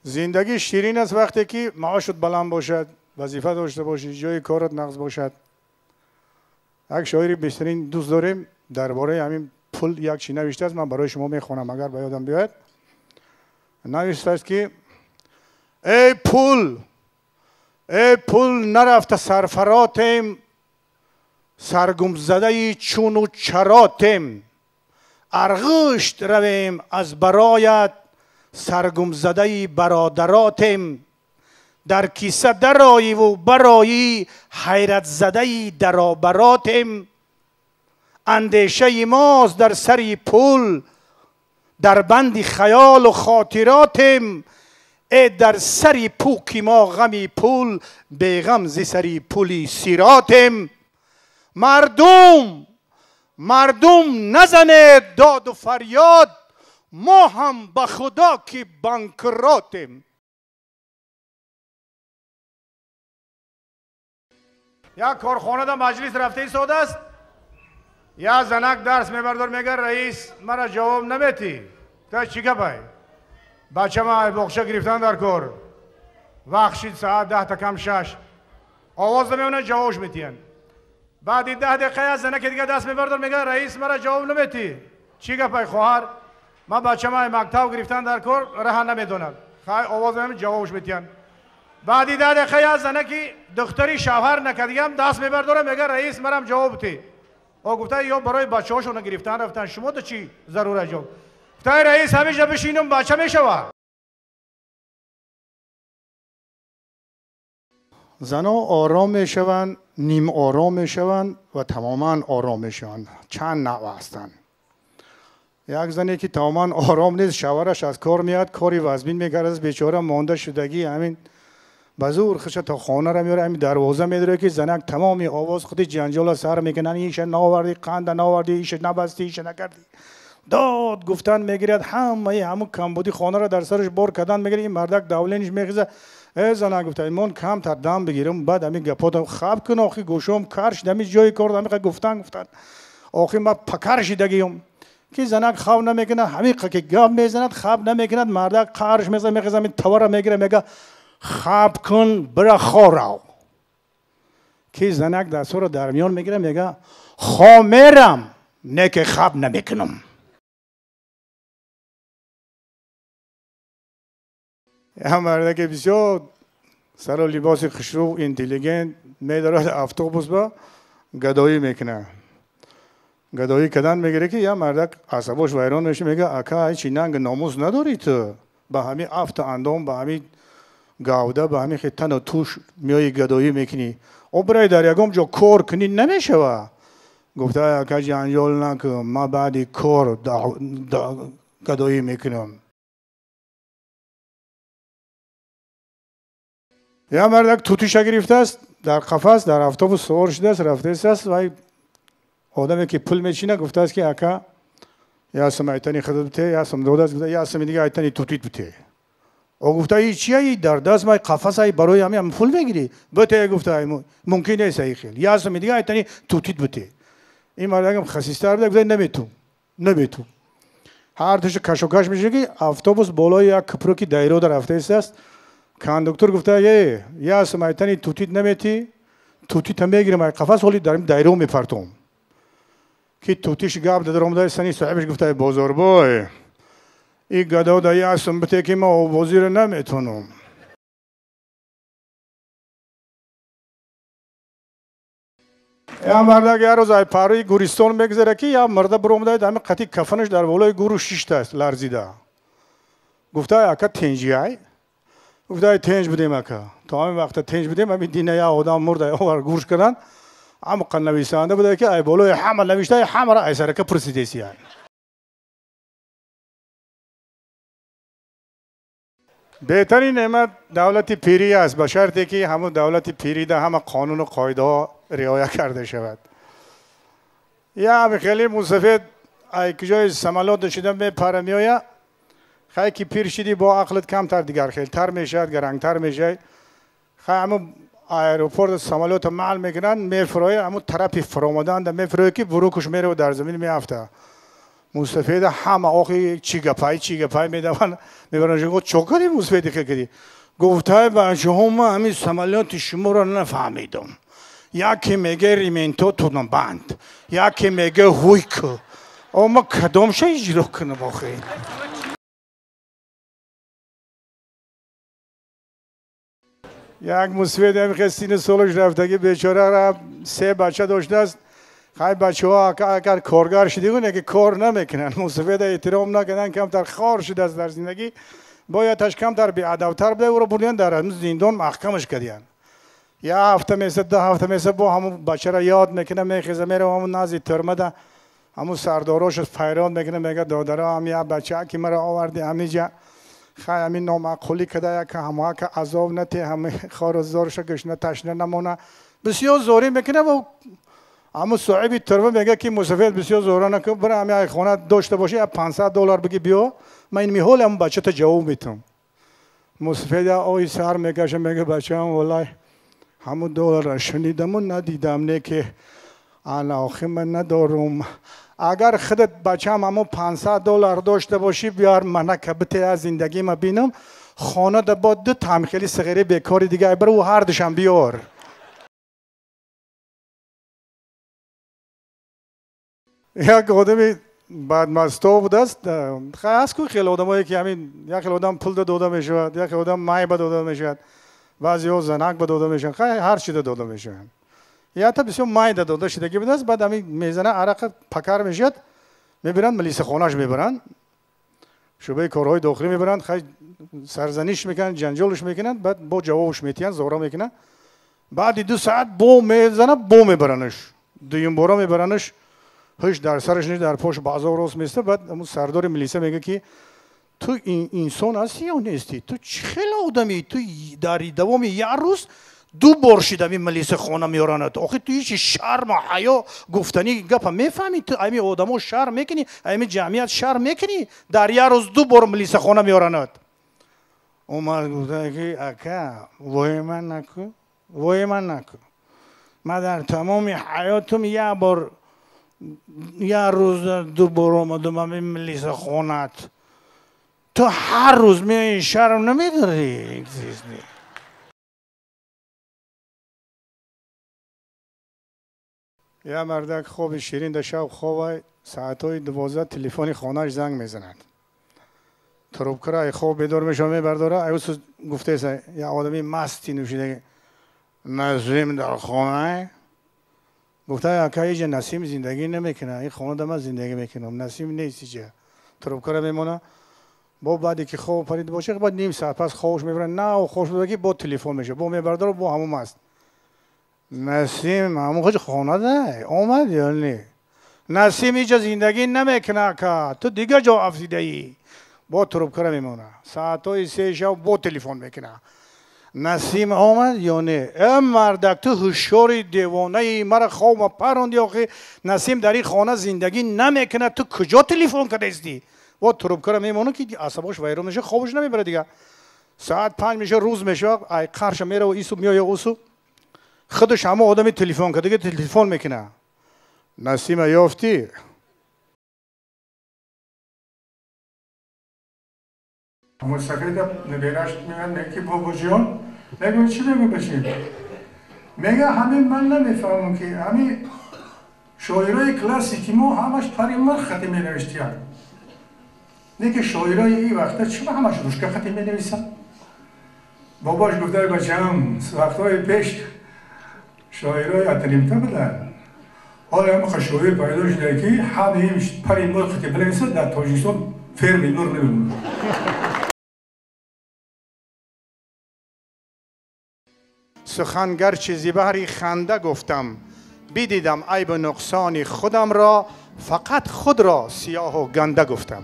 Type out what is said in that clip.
زندگی شیرین است وقتی که معاشت بلند باشد، وظیفه داشته باشی، جای کارت نقض باشد. یک شاعری بهترین دوست داریم درباره همین پول یک چی نوشته است، من برای شما میخوانم اگر به یادم بیاید. نوشته است که ای پول نرفته سرفراتیم، سرگم زده چون و چراتیم. ارغشت رویم از برایت، سرگم زده برادراتیم. در کیسه درایی و برایی، حیرت زده درابراتیم. اندیشه ماست در سری پول، در بند خیال و خاطراتیم. ای در سری پوکی ما غمی پول، بیغم زی سری پولی سیراتیم. مردم نزنه داد و فریاد، ما هم به خدا که بانکراتیم. یا کارخانه دا مجلس رفته ایستاده است، یا زنک درس میبردار میگه رئیس مرا جواب نمیتی. تا چی گپی؟ بچه ما بخشه گرفتن در کار، وقت شد ساعت 10 تا کم 6، آواز نمیونه جوابش میتین. بعد 10 دقیقه از زنک دیگه دست میبردار میگه رئیس مرا جواب نمیتی. چی گپی خواهر؟ من بچه ما مکتب گرفتن در کار راه نمیدونم. خواهی آواز نمیونه جوابش میتین. بعد 10 دقیقه از زنکی دختری شوهر نکدیم دست میبرداره میگه رئیس مرا جواب تی. او گفته یا برای بچه هاشون گرفتن رفتن، شما تو چی ضروره جواب؟ گفته رئیس همیشه بشینم بچه میشوه. زنها آرام میشوند، نیم آرام میشوند و تماما آرام میشوند. چند نوع هستند. یک زنی که تماما آرام نیست، شوهرش از کار میاد، کاری وزبین میگرد، بیچاره مانده شدگی همین بزور خشه تا خانه را میاره، همین دروازه میداره که زنک تمامی آواز خودی جنجال سر میکنن. ایش ناوردی، قند ناوردی، ایش نبستی، ایش نکردی، داد گفتن میگیرد. همون کمبودی خانه را در سرش بار کردن میگیره. این مردک داولینش میخیزه. ای زنک گفته ایمان کم تر دم بگیرم، بعد همین گپاتم خواب کن. آخی گوشم کرش دمی جای کار دمی گفتن آخی ما پکرشی دگیم که زنک خواب نمیکنه، همین که گپ میزند خواب نمیکند. مردک کرش میخیزه، این تور میگیره میگه خواب کن برا خوراو. که زنک دستور رو در میان میگیره میگه خامیرم نه که خواب نمیکنم. هم مرده که بسیار سر و لباس خشرو اینتلیگنت میدارد اتوبوس با گدایی میکنه. گدایی کردن میگیره که یا مردک عصباش ویران میشه میگه اکا چی ننگ ناموس نداری تو؟ با همین افت اندام، با همین گاوده، با همین تن و توش میای گدایی میکنی. او برای در یکم جا کار کنی نمیشه. گفته اکا جنجال نکن، ما بعدی کار گدایی میکنم. یا مردک توتیش گرفته است در قفس، در اتوبوس سوار شده است، رفته است و آدمی که پول میچینه گفته است که اکا یا سمیتنی خدمت بته یا سمدود است، یا سمی دیگه ایتنی توتیت بته. او گفته ای چیه در دست ما قفس ای برای همین پول میگیری؟ بته گفته ممکن نیست ای خیلی، یا سمی دیگه ایتنی توتیت بته. این مردم خسیس‌تر بود، گفته نمیتون. هر توش کشوکش میشه که اتوبوس بالای یک کپروکی دایره در رفته است. کاندکتر گفته یا سمیتنی توتیت نمیتی، توتیت هم میگیرم ای قفس ولی در دایره میپرتم. که توتیش گاب در اومده سنی صاحبش گفته بزرگوار این گدا دایی هستم بته که ما آوازی رو نمیتونم. یا مرده که هر روز ای پروی گوریستان میگذره که یا مرده برومده همه قطعی کفنش در بالای گورو شیشته است لرزیده. گفته اکا تنجی های؟ گفته تنج بودیم اکا. تا همین وقت تنج بودیم همین دینه یا آدم مرده یا گورش کردن. عمق نویسنده بوده که ای بالای همه نوشته همه را ای سرکه پرسیدیسی های. بهترین نعمت دولت پیری است، به شرطی که همون دولت پیری ده همه قانون و قاعده ها رعایت کرده شود. یا همین خیلی مسافر ای کجای سمالات شده میپره میآید، خیلی که پیر شدی با عقلت کمتر دیگر خیلی تر میشد، گرنگتر میشه. خیلی همون ایروپورت سمالات معل میکنن میفرایه، همون طرفی فرامدن ده میفرایه که بروکش میره و در زمین میافته. موسفید همه آخی چی گپای میدون میبرن گفت چوکاری موسفیدی که کردی گفته بچه هم همین سمالیات شما رو نفهمیدم یکی میگه ریمنتو تونم بند یکی میگه هویک اما کدام شای اجرا کنم آخی یک موسفید هم خستین سالش رفتگی بیچاره را 3 بچه داشته است خیلی بچه ها اگر کارگر شدیگونه که کار نمیکنن موسفید احترام نکنن کمتر خار شده است در زندگی باید کمتر بی‌ادب‌تر بده او را بردن در زندان محکمش کردن یا هفته میسه 10 هفته میسه با همون بچه را یاد میکنه میخیزه میره همون نازی ترمه ده همون سرداراش فیران میکنه میگه دادرا هم یا بچه که مرا آوردی همیجا خیلی همین نامعقولی کده که همه که عذاب نتی همه خار و زارش گشنه تشنه نمونه بسیار زوری میکنه و اما صاحبی ترمه میگه که موسفید بسیار زوره نکن برای همه خانه داشته باشی $500 بگی بیا من این میحال هم بچه تا جواب میتونم موسفید آی سر میکشه میگه بچه هم والله همون دلار شنیدم و ندیدم نه که انا آخی من ندارم اگر خودت بچه هم همون $500 داشته باشی بیار منه که بته از زندگی ما بینم خانه دا با 2 تا خیلی صغیره بیکاری دیگه برای او هر دوشم بیار یک آدمی بعد مستو بود است خیلی از کوی خیلی آدم هایی که همین یک خیلی آدم پول داده میشود یک خیلی آدم مای داده میشود بعضی ها زنک داده میشن خیلی هر چی داده میشن یا تا بسیار مای داده شدگی بود است بعد همین میزنه عرق پکر میشد میبرن ملیس خونش میبرن شعبه کارهای داخلی میبرن خیلی سرزنش میکنن جنجالش میکنن بعد با جوابش میتین زورا میکنن بعد 2 ساعت بو میزنه بو میبرنش دویم بارا میبرنش هیچ در سرش نیست در پاش بازار راست میسته بعد همون سردار ملیسه میگه که تو انسان هستی یا نیستی تو خیلی آدمی تو در دوام یک روز 2 بار شدمی ملیسه خانه میارنت آخه تو هیچ شرم و حیا گفتنی گپ میفهمی تو امی آدمو شرم میکنی امی جمعیت شرم میکنی در یک روز 2 بار ملیسه خانه میارنت اومد گفته که اکا وای من نکن من در تمام حیاتم یک بار یک روز 2 بار آمدم امی ملیسه خانت تو هر روز میای شرم نمیداری یا مردک خواب شیرین در شب خواب ساعتهای 12 تلفن خانهش زنگ میزند تروبکره خواب بیدار میشه میبرداره ایوس گفته است یا آدمی مستی نوشیده نسیم در خانه گفته اکا اینجا نسیم زندگی نمیکنه این خانه در من زندگی میکنم نسیم نیست اینجا تروبکره میمونه با بعدی که خواب پرید باشه بعد نیم ساعت پس خوابش میبره نه خوابش بگی با تلفن میشه با میبرداره با همون مست نسیم همون خوش خانه ده آمد یا نه نسیم اینجا زندگی نمیکنه که تو دیگه جا افزیده ای با تروبکره میمونه ساعتهای 3 شب با تلفن میکنه نسیم آمد یا نه ام مردک تو هوشیاری دیوانه ای مرا خواب پروندی آخه نسیم در این خانه زندگی نمیکنه تو کجا تلفن کرده استی با تروبکره میمونه که عصباش ویران میشه خوابش نمیبره دیگه ساعت 5 میشه روز میشه ای قرش میره و ایسو میای اوسو خودش همه آدمی تلفن کرده دیگه تلفن میکنه نسیم یافتی اما سکریت نبیرش میگن نکی بابا جان نگو چی بگو بشیم میگه همین من نمیفهمم که همین شاعرای کلاسیکی ما همش پریمار خطی می نوشتیم نه که شاعرای این وقتا چرا همش روشکه خطی می نویسن باباش گفته بچه‌ام وقتای پیش شاعرای اتلیمتا بودن حالا هم شاعر پیدا شده که همه پریمار خطی بنویسه در تاجیکستان فرمی نور نمیمونه سخن گرچه زیبری خنده گفتم بدیدم عیب و نقصان خودم را فقط خود را سیاه و گنده گفتم